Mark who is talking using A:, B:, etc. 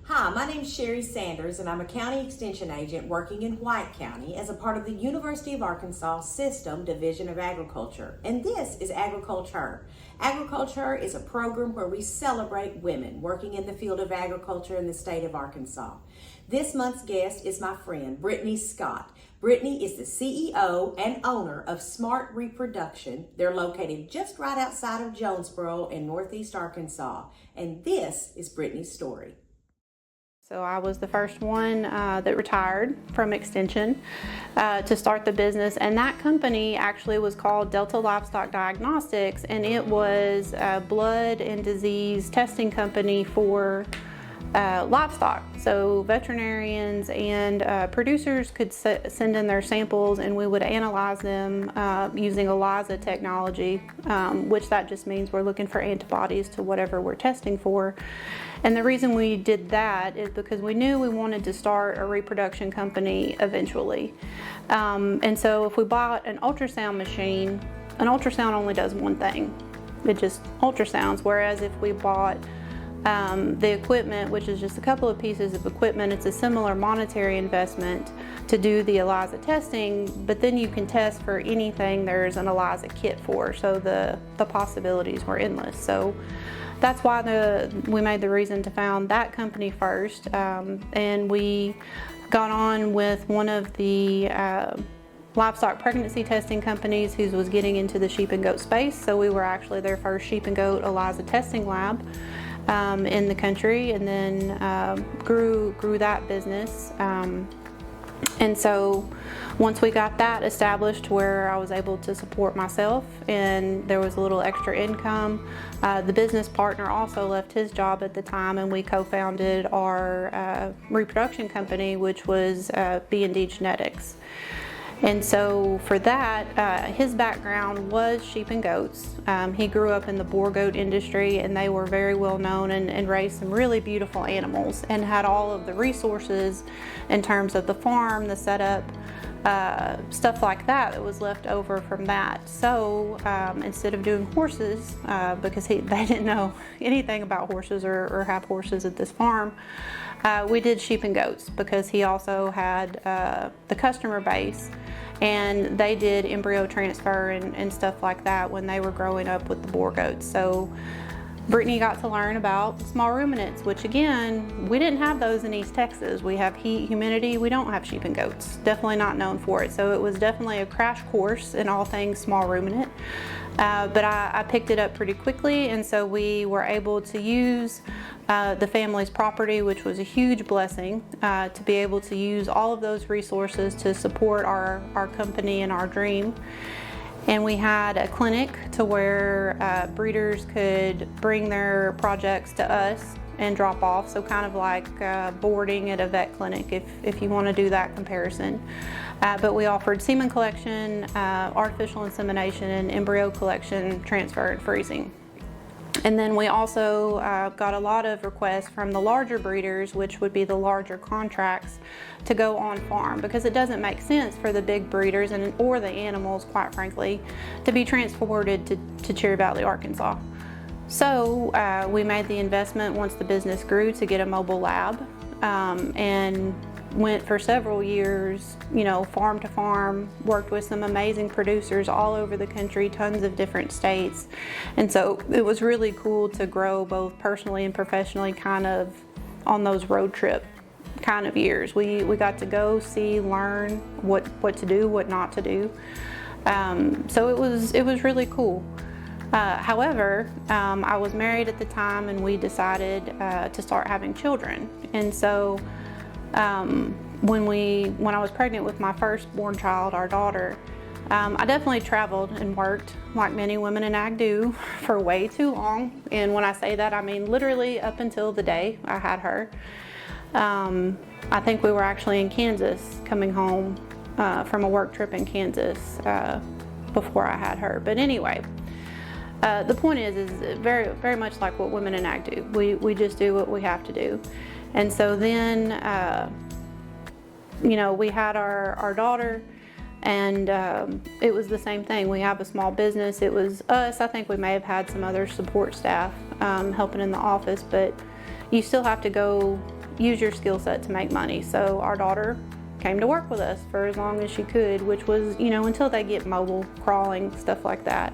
A: Hi, my name is Sherry Sanders, and I'm a county extension agent working in White County as a part of the University of Arkansas System Division of Agriculture. And this is Agriculture. Agriculture is a program where we celebrate women working in the field of agriculture in the state of Arkansas. This month's guest is my friend, Brittany Scott. Brittany is the CEO and owner of Smart Reproduction. They're located just right outside of Jonesboro in Northeast Arkansas. And this is Brittany's story.
B: So I was the first one that retired from Extension to start the business, and that company actually was called Delta Livestock Diagnostics, and it was a blood and disease testing company for livestock. So veterinarians and producers could send in their samples, and we would analyze them using ELISA technology, which that just means we're looking for antibodies to whatever we're testing for. And the reason we did that is because we knew we wanted to start a reproduction company eventually. And so if we bought an ultrasound machine, an ultrasound only does one thing. It just ultrasounds, whereas if we bought the equipment, which is just a couple of pieces of equipment, it's a similar monetary investment to do the ELISA testing, but then you can test for anything there's an ELISA kit for, so the possibilities were endless. So that's why we made the reason to found that company first, and we got on with one of the livestock pregnancy testing companies who was getting into the sheep and goat space, so we were actually their first sheep and goat ELISA testing lab in the country, and then grew that business. And so once we got that established where I was able to support myself and there was a little extra income, the business partner also left his job at the time, and we co-founded our reproduction company, which was B&D Genetics. And so for that, his background was sheep and goats. He grew up in the boar goat industry, and they were very well known and raised some really beautiful animals and had all of the resources in terms of the farm, the setup, stuff like that was left over from that. So instead of doing horses, because they didn't know anything about horses or have horses at this farm, we did sheep and goats because he also had the customer base, and they did embryo transfer and stuff like that when they were growing up with the boar goats. So Brittany got to learn about small ruminants, which again, we didn't have those in East Texas. We have heat, humidity, we don't have sheep and goats. Definitely not known for it. So it was definitely a crash course in all things small ruminant. But I picked it up pretty quickly, and so we were able to use the family's property, which was a huge blessing, to be able to use all of those resources to support our company and our dream. And we had a clinic to where breeders could bring their projects to us and drop off, so kind of like boarding at a vet clinic if you want to do that comparison. But we offered semen collection, artificial insemination, and embryo collection, transfer, and freezing. And then we also got a lot of requests from the larger breeders, which would be the larger contracts, to go on farm, because it doesn't make sense for the big breeders or the animals, quite frankly, to be transported to Cherry Valley, Arkansas. So we made the investment once the business grew to get a mobile lab, and went for several years, farm to farm, worked with some amazing producers all over the country, tons of different states. And so it was really cool to grow both personally and professionally, kind of on those road trip kind of years. We got to go, see, learn what to do, what not to do. So it was really cool. However, I was married at the time, and we decided to start having children. And so when I was pregnant with my firstborn child, our daughter, I definitely traveled and worked like many women in ag do for way too long. And when I say that, I mean literally up until the day I had her. I think we were actually in Kansas, coming home from a work trip in Kansas before I had her. But anyway, the point is very, very much like what women in ag do. We just do what we have to do. And so then, we had our daughter, and it was the same thing. We have a small business. It was us. I think we may have had some other support staff helping in the office, but you still have to go use your skill set to make money. So our daughter came to work with us for as long as she could, which was, until they get mobile, crawling, stuff like that.